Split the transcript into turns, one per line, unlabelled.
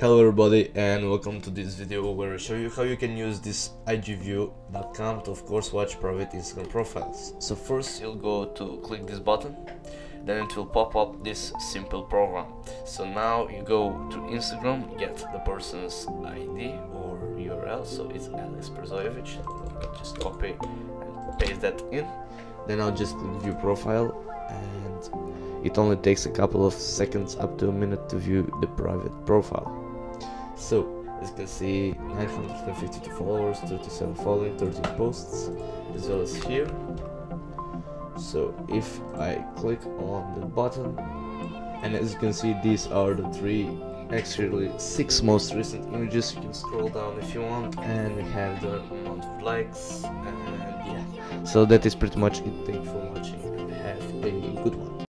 Hello everybody and welcome to this video where I show you how you can use this igview.com to of course watch private Instagram profiles. So first you'll go to click this button, then it will pop up this simple program. So now you go to Instagram, get the person's ID or URL, so it's Alex Przojevic. Just copy and paste that in. Then I'll just click view profile and it only takes a couple of seconds up to a minute to view the private profile. So, as you can see, 952 followers, 37 following, 13 posts, as well as here. So, if I click on the button, and as you can see, these are the actually 6 most recent images. You can scroll down if you want, and we have the amount of likes, and yeah. So that is pretty much it. Thank you for watching, and have a good one.